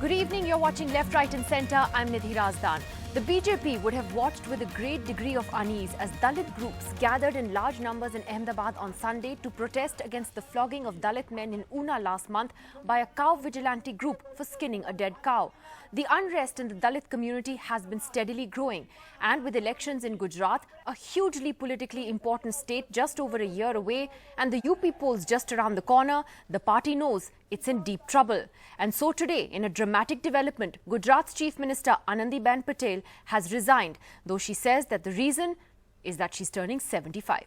Good evening, you're watching Left, Right and Centre. I'm Nidhi Razdan. The BJP would have watched with a great degree of unease as Dalit groups gathered in large numbers in Ahmedabad on Sunday to protest against the flogging of Dalit men in Una last month by a cow vigilante group for skinning a dead cow. The unrest in the Dalit community has been steadily growing, and with elections in Gujarat, a hugely politically important state just over a year away, and the UP polls just around the corner, the party knows it's in deep trouble. And so today, in a dramatic development, Gujarat's Chief Minister Anandiben Patel has resigned, though she says that the reason is that she's turning 75.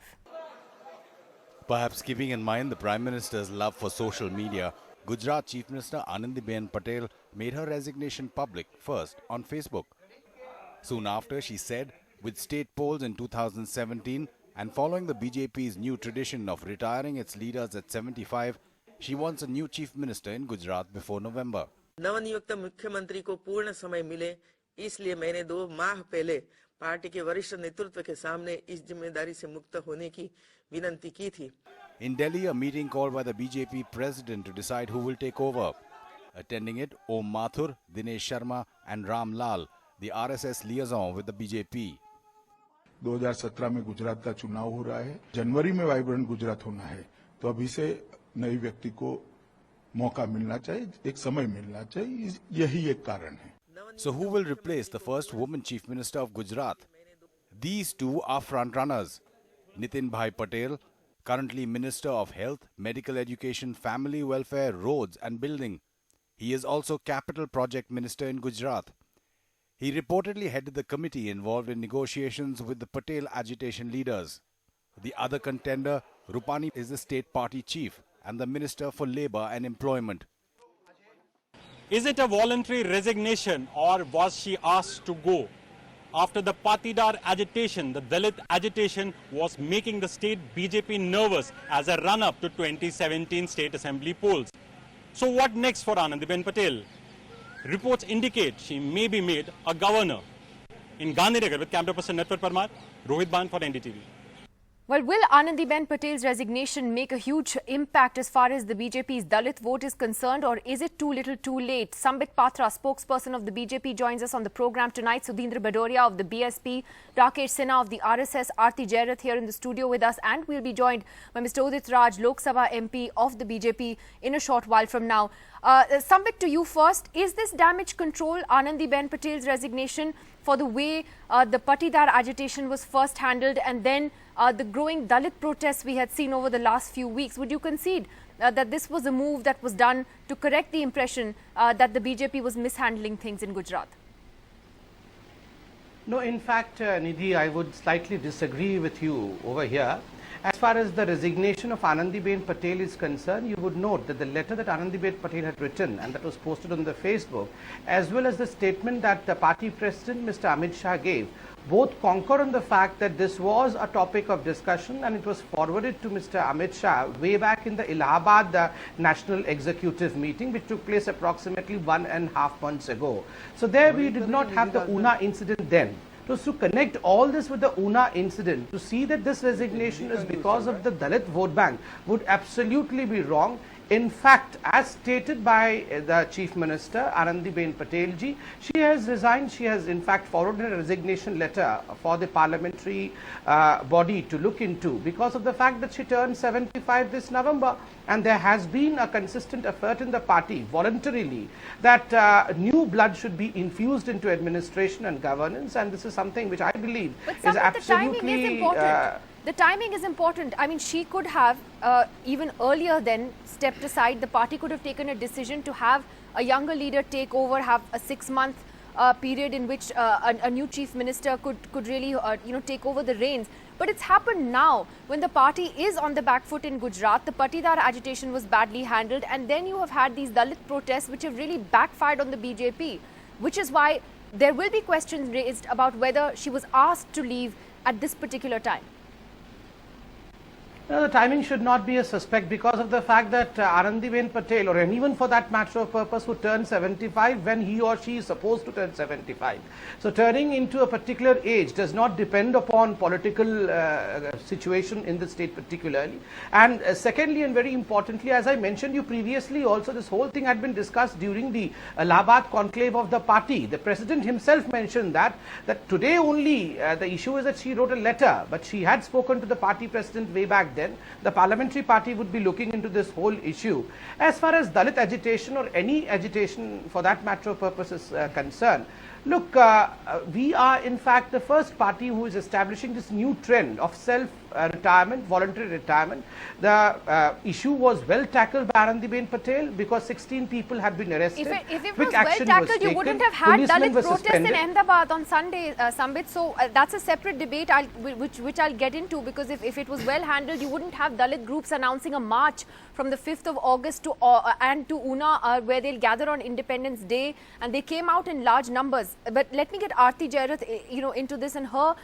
Perhaps keeping in mind the Prime Minister's love for social media, Gujarat Chief Minister Anandiben Patel made her resignation public first on Facebook. Soon after, she said, with state polls in 2017 and following the BJP's new tradition of retiring its leaders at 75, she wants a new Chief Minister in Gujarat before November. नवनियुक्त मुख्यमंत्री को पूर्ण समय मिले, इसलिए मैंने 2 माह पहले पार्टी के वरिष्ठ नेतृत्व के सामने इस जिम्मेदारी से मुक्त होने की विनती की थी. In Delhi, a meeting called by the BJP president to decide who will take over. Attending it, Om Mathur, Dinesh Sharma and Ram Lal, the RSS liaison with the BJP. 2017 में गुजरात का चुनाव हो रहा है. जनवरी में वाइब्रेंट गुजरात होना है, तो अभी से नई व्यक्ति को मौका मिलना चाहिए, एक समय मिलना चाहिए. यही एक कारण है. So who will replace the first woman Chief Minister of Gujarat? These two are front-runners. Nitin Bhai Patel, currently Minister of Health, Medical Education, Family Welfare, Roads and Building. He is also Capital Project Minister in Gujarat. He reportedly headed the committee involved in negotiations with the Patel agitation leaders. The other contender, Rupani, is the state party chief and the Minister for Labour and Employment. Is it a voluntary resignation or was she asked to go? After the Patidar agitation, the Dalit agitation was making the state BJP nervous as a run-up to 2017 state assembly polls. So what next for Anandiben Patel? Reports indicate she may be made a governor. In Gandhinagar with camera person Network Parmar, Rohit Ban for NDTV. Well, will Anandiben Patel's resignation make a huge impact as far as the BJP's Dalit vote is concerned, or is it too little too late? Sambit Patra, spokesperson of the BJP, joins us on the program tonight. Sudhindra Badoria of the BSP, Rakesh Sinha of the RSS, Aarti Jairath here in the studio with us, and we'll be joined by Mr. Udit Raj, Lok Sabha MP of the BJP in a short while from now. Sambit, to you first. Is this damage control, Anandiben Patel's resignation, for the way the Patidar agitation was first handled and then the growing Dalit protests we had seen over the last few weeks? Would you concede that this was a move that was done to correct the impression that the BJP was mishandling things in Gujarat? No, in fact, Nidhi, I would slightly disagree with you over here. As far as the resignation of Anandiben Patel is concerned, you would note that the letter that Anandiben Patel had written and that was posted on the Facebook, as well as the statement that the party president, Mr. Amit Shah, gave, both concur on the fact that this was a topic of discussion and it was forwarded to Mr. Amit Shah way back in the Allahabad National Executive meeting, which took place approximately 1.5 months ago. So there we did not have the Una incident then. So to connect all this with the Una incident, to see that this resignation is because of the Dalit vote bank would absolutely be wrong. In fact, as stated by the Chief Minister, Anandiben Patel ji, she has resigned. She has in fact forwarded a resignation letter for the parliamentary body to look into because of the fact that she turned 75 this November. And there has been a consistent effort in the party voluntarily that new blood should be infused into administration and governance. And this is something which I believe is absolutely... The timing is important. The timing is important. I mean, she could have even earlier then stepped aside. The party could have taken a decision to have a younger leader take over, have a 6-month period in which a new chief minister could really take over the reins. But it's happened now when the party is on the back foot in Gujarat. The Patidar agitation was badly handled, and then you have had these Dalit protests which have really backfired on the BJP, which is why there will be questions raised about whether she was asked to leave at this particular time. No, the timing should not be a suspect because of the fact that Anandiben Patel, or anyone for that matter of purpose, who turns 75 when he or she is supposed to turn 75. So turning into a particular age does not depend upon political situation in the state particularly. And secondly, and very importantly, as I mentioned you previously also, this whole thing had been discussed during the Allahabad conclave of the party. The president himself mentioned that today only the issue is that she wrote a letter, but she had spoken to the party president way back then. The parliamentary party would be looking into this whole issue. As far as Dalit agitation or any agitation for that matter of purpose is concerned, look, we are in fact the first party who is establishing this new trend of self-retirement, voluntary retirement. The issue was well tackled by Anandiben Patel because 16 people had been arrested. If it was well tackled, you wouldn't have had Dalit protests in Ahmedabad on Sunday, Sambit. So that's a separate debate which I'll get into, because if it was well handled, you wouldn't have Dalit groups announcing a march from the 5th of August to Una, where they'll gather on Independence Day, and they came out in large numbers. But let me get Aarti Jairath, into this and her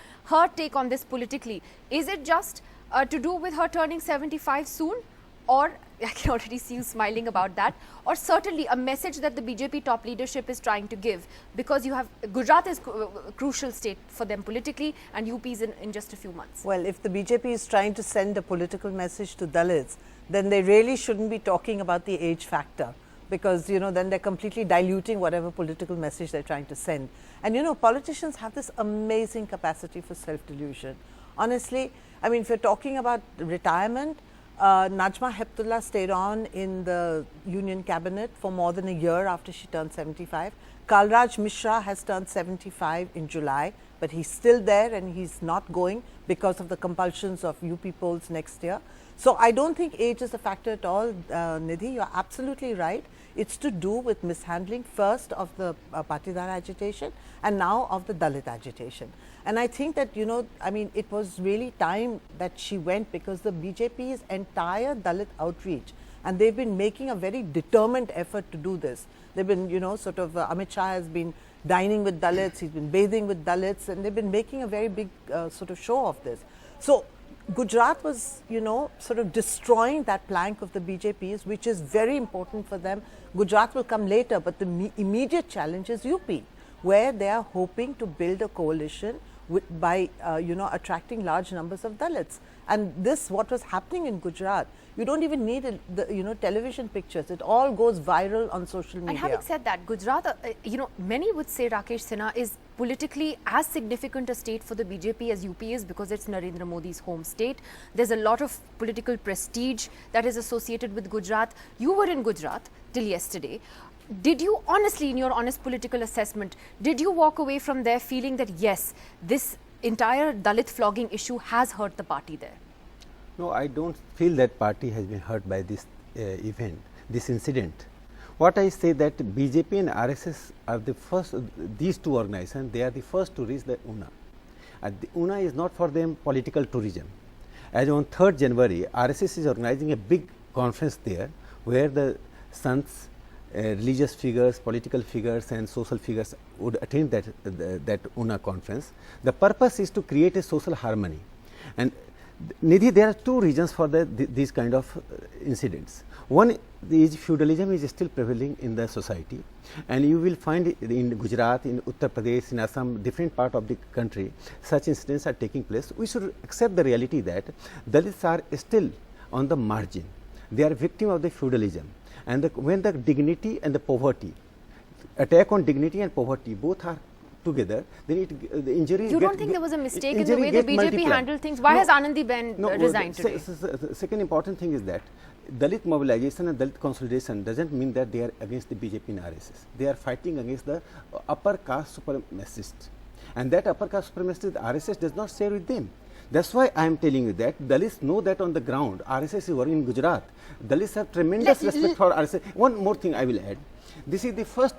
take on this politically. Is it just to do with her turning 75 soon, or I can already see you smiling about that, or certainly a message that the BJP top leadership is trying to give, because you have Gujarat is a crucial state for them politically, and UP is in just a few months. Well, if the BJP is trying to send a political message to Dalits, then they really shouldn't be talking about the age factor, because then they're completely diluting whatever political message they're trying to send. And politicians have this amazing capacity for self-delusion. Honestly, I mean, if you're talking about retirement, Najma Heptullah stayed on in the union cabinet for more than a year after she turned 75. Kalraj Mishra has turned 75 in July, but he's still there and he's not going because of the compulsions of UP polls next year. So I don't think age is a factor at all, Nidhi. You're absolutely right. It's to do with mishandling first of the Patidar agitation and now of the Dalit agitation. And I think that, I mean, it was really time that she went, because the BJP's entire Dalit outreach, and they've been making a very determined effort to do this. They've been, Amit Shah has been dining with Dalits, he's been bathing with Dalits, and they've been making a very big sort of show of this. So Gujarat was, sort of destroying that plank of the BJP's, which is very important for them. Gujarat will come later, but the immediate challenge is UP, where they are hoping to build a coalition by attracting large numbers of Dalits. And this, what was happening in Gujarat, you don't even need the television pictures. It all goes viral on social media. And having said that, Gujarat, many would say Rakesh Sinha is politically as significant a state for the BJP as UP is, because it's Narendra Modi's home state. There's a lot of political prestige that is associated with Gujarat. You were in Gujarat till yesterday. Did you honestly, in your honest political assessment, did you walk away from there feeling that yes, this entire Dalit flogging issue has hurt the party there? No, I don't feel that party has been hurt by this event, this incident. What I say that BJP and RSS are the first, these two organizations, they are the first to reach the UNA. And the UNA is not for them political tourism. As on 3rd January, RSS is organizing a big conference there, where the sons, religious figures, political figures and social figures would attend that UNA conference. The purpose is to create a social harmony. And Nidhi, there are two reasons for these kind of incidents. One is feudalism is still prevailing in the society, and you will find in Gujarat, in Uttar Pradesh, in Assam, different part of the country, such incidents are taking place. We should accept the reality that Dalits are still on the margin. They are victim of the feudalism. And when the dignity and the poverty, attack on dignity and poverty both are together, then the injuries. You don't think there was a mistake in the way the BJP handled things? Why has Anandiben resigned today? The second important thing is that Dalit mobilization and Dalit consolidation doesn't mean that they are against the BJP and RSS. They are fighting against the upper caste supremacists. And that upper caste supremacist, RSS does not share with them. That's why I am telling you that Dalits know that on the ground, RSS is working in Gujarat. Dalits have tremendous respect for RSS. One more thing I will add. This is the first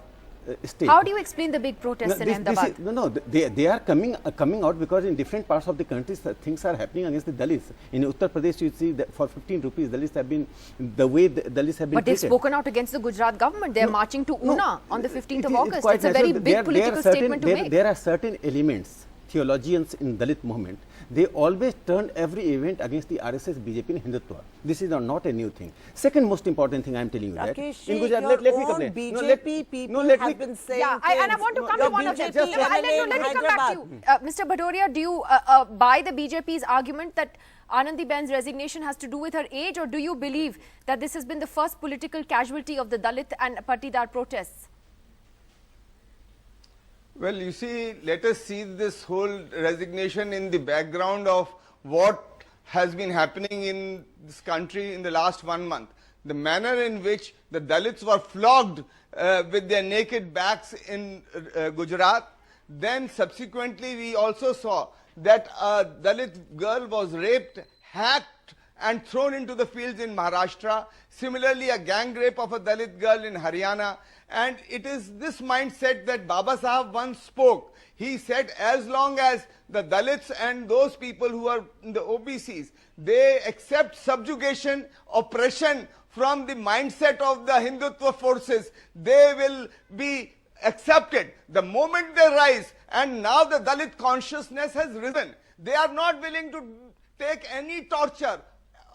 state. How do you explain the big protests in Ahmedabad? They are coming out because in different parts of the country things are happening against the Dalits. In Uttar Pradesh, you see that for 15 rupees, Dalits have been, the way the Dalits have been But they've treated. spoken out against the Gujarat government. They're marching to Una on the 15th of August. It's a very big political statement to make. There are certain elements theologians in Dalit movement, they always turned every event against the RSS, BJP and Hindutva. This is not a new thing. Second most important thing I am telling you that Rakesh, in Gujarat, your let me own complete. BJP people have been saying Yeah, and I want to come to one of them. BJP Let me come back to you. Mr. Bhadoria, do you buy the BJP's argument that Anandiben's resignation has to do with her age, or do you believe that this has been the first political casualty of the Dalit and Patidar protests? Well, you see, let us see this whole resignation in the background of what has been happening in this country in the last 1 month. The manner in which the Dalits were flogged with their naked backs in Gujarat. Then subsequently we also saw that a Dalit girl was raped, hacked and thrown into the fields in Maharashtra. Similarly, a gang rape of a Dalit girl in Haryana. And it is this mindset that Baba Sahab once spoke. He said, as long as the Dalits and those people who are in the OBCs, they accept subjugation, oppression from the mindset of the Hindutva forces, they will be accepted. The moment they rise, and now the Dalit consciousness has risen, they are not willing to take any torture,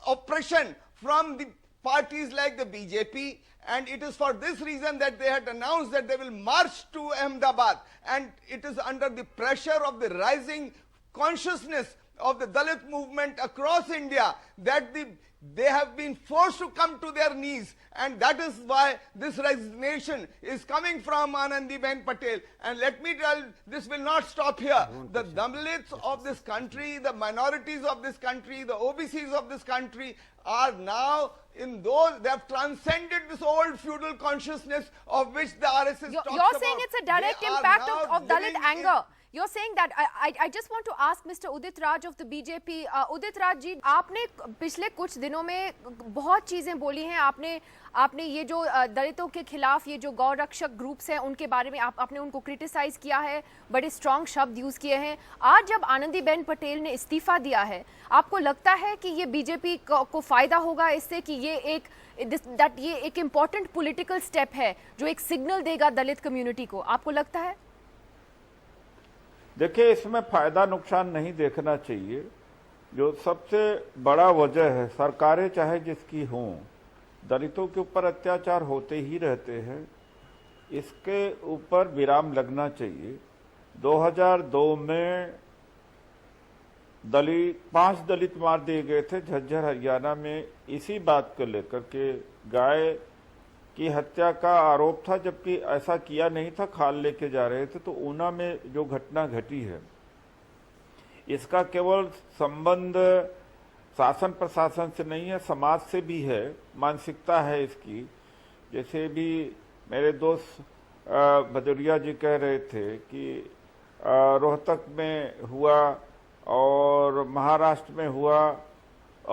oppression from the parties like the BJP, and it is for this reason that they had announced that they will march to Ahmedabad, and it is under the pressure of the rising consciousness of the Dalit movement across India that they have been forced to come to their knees, and that is why this resignation is coming from Anandiben Patel. And let me tell, this will not stop here. The Dalits of this country, the minorities of this country, the OBCs of this country are now in those, they have transcended this old feudal consciousness of which the RSS talks about. You're saying it's a direct impact of Dalit anger. You're saying that. I just want to ask Mr. Udit Raj of the BJP. Udit Raj जी, आपने पिछले कुछ दिनों में बहुत चीजें बोली हैं. आपने ये जो दलितों के खिलाफ ये जो गौ रक्षक ग्रुप्स हैं उनके बारे में आपने उनको क्रिटिसाइज किया है, बड़े स्ट्रॉन्ग शब्द यूज किए हैं. आज जब आनंदीबेन पटेल ने इस्तीफा दिया है, आपको लगता है कि ये बीजेपी को फायदा होगा इससे, कि ये एक इम्पोर्टेंट पॉलिटिकल स्टेप है जो एक सिग्नल देगा दलित कम्युनिटी को? आपको लगता है? देखिए, इसमें फायदा नुकसान नहीं देखना चाहिए. जो सबसे बड़ा वजह है, सरकारें चाहे जिसकी हों, दलितों के ऊपर अत्याचार होते ही रहते हैं. इसके ऊपर विराम लगना चाहिए. 2002 में 5 दलित मार दिए गए थे झज्जर हरियाणा में, इसी बात को लेकर के गाय की हत्या का आरोप था, जबकि ऐसा किया नहीं था, खाल लेके जा रहे थे. तो ऊना में जो घटना घटी है, इसका केवल संबंध शासन प्रशासन से नहीं है, समाज से भी है, मानसिकता है इसकी. जैसे भी मेरे दोस्त भदौरिया जी कह रहे थे कि रोहतक में हुआ और महाराष्ट्र में हुआ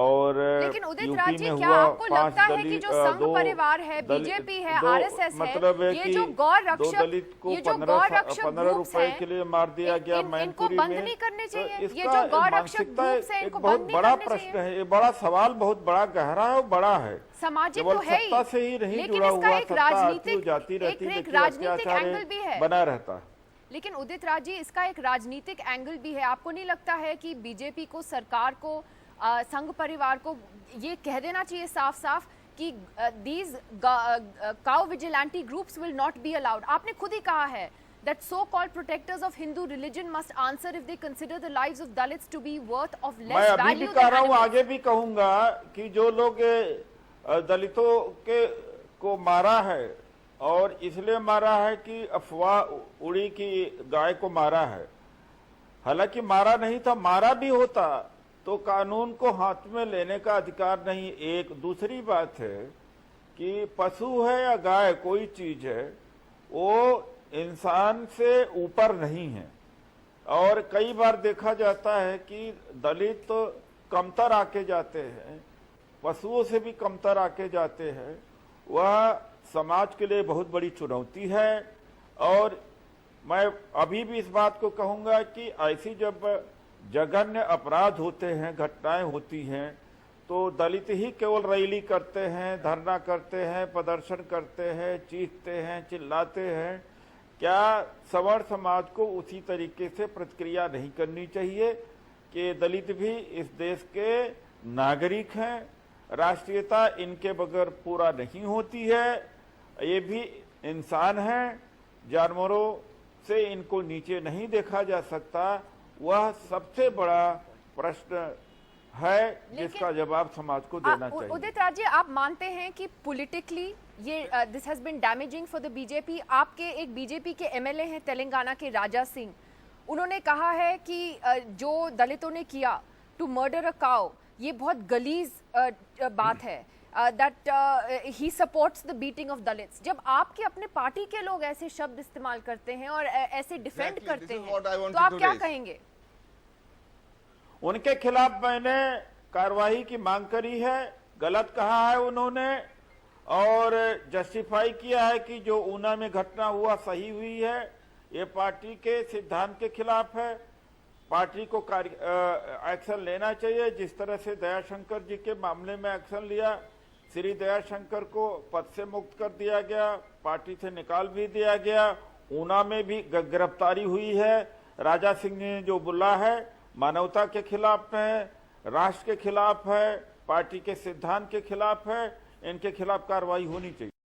और लेकिन उदित राज जी, क्या आपको लगता है कि जो संघ परिवार है, बीजेपी है, आरएसएस है, ये जो गौ रक्षक 15 रुपए के लिए मार दिया गया मैनपुरी में, बंद नहीं करने चाहिए? ये जो गौ रक्षक ग्रुप्स हैं, इनको बहुत बड़ा प्रश्न है. ये बड़ा सवाल, बहुत बड़ा गहरा है और बड़ा है, सामाजिक तो है सत्ता से ही नहीं जुड़ा हुआ, सत्ता आती जाती रहती है, राजनीतिक एंगल भी है, बना रहता है. लेकिन उदित राज जी, इसका एक राजनीतिक एंगल भी है. आपको नहीं लगता है कि बीजेपी को, सरकार को, संघ परिवार को ये कह देना चाहिए साफ साफ कि these cow vigilante groups will not be allowed? आपने खुद ही कहा है that so-called protectors of Hindu religion must answer if they consider the lives of Dalits to be worth of less मैं value. अभी भी कह रहा हूँ, आगे भी कहूंगा कि जो लोग दलितों को मारा है और इसलिए मारा है कि अफवाह उड़ी कि गाय को मारा है, हालांकि मारा नहीं था. मारा भी होता तो कानून को हाथ में लेने का अधिकार नहीं. एक दूसरी बात है कि पशु है या गाय, कोई चीज है, वो इंसान से ऊपर नहीं है. और कई बार देखा जाता है कि दलित तो कमतर आके जाते हैं, पशुओं से भी कमतर आके जाते हैं. वह समाज के लिए बहुत बड़ी चुनौती है. और मैं अभी भी इस बात को कहूंगा कि ऐसी जब जघन्य अपराध होते हैं, घटनाएं होती हैं, तो दलित ही केवल रैली करते हैं, धरना करते हैं, प्रदर्शन करते हैं, चीखते हैं, चिल्लाते हैं. क्या सवर्ण समाज को उसी तरीके से प्रतिक्रिया नहीं करनी चाहिए कि दलित भी इस देश के नागरिक हैं, राष्ट्रीयता इनके बगैर पूरा नहीं होती है, ये भी इंसान हैं, जानवरों से इनको नीचे नहीं देखा जा सकता। वह सबसे बड़ा प्रश्न है जिसका जवाब समाज को देना चाहिए। उदित राज जी, आप मानते हैं कि पॉलिटिकली ये this has been damaging for the BJP? आपके एक बीजेपी के एमएलए हैं तेलंगाना के राजा सिंह, उन्होंने कहा है कि जो दलितों ने किया टू मर्डर अ काउ, ये बहुत गलीज बात है, that he supports the beating of Dalits. जब आपके अपने पार्टी के लोग ऐसे शब्द इस्तेमाल करते हैं और ऐसे डिफेंड करते हैं, तो आप क्या कहेंगे? उनके खिलाफ मैंने कार्रवाई की मांग करी है। गलत कहा है उन्होंने और जस्टिफाई किया है कि जो ऊना में घटना हुआ सही हुई है। ये पार्टी के सिद्धांत के खिलाफ है। पार्टी को एक्शन लेना चाहिए। जिस तरह से दयाशंकर जी के मामले में एक्शन लिया, श्री दयाशंकर को पद से मुक्त कर दिया गया, पार्टी से निकाल भी दिया गया। ऊना में भी गिरफ्तारी हुई है। राजा सिंह ने जो बोला है मानवता के खिलाफ है, राष्ट्र के खिलाफ है, पार्टी के सिद्धांत के खिलाफ है। इनके खिलाफ कार्रवाई होनी चाहिए।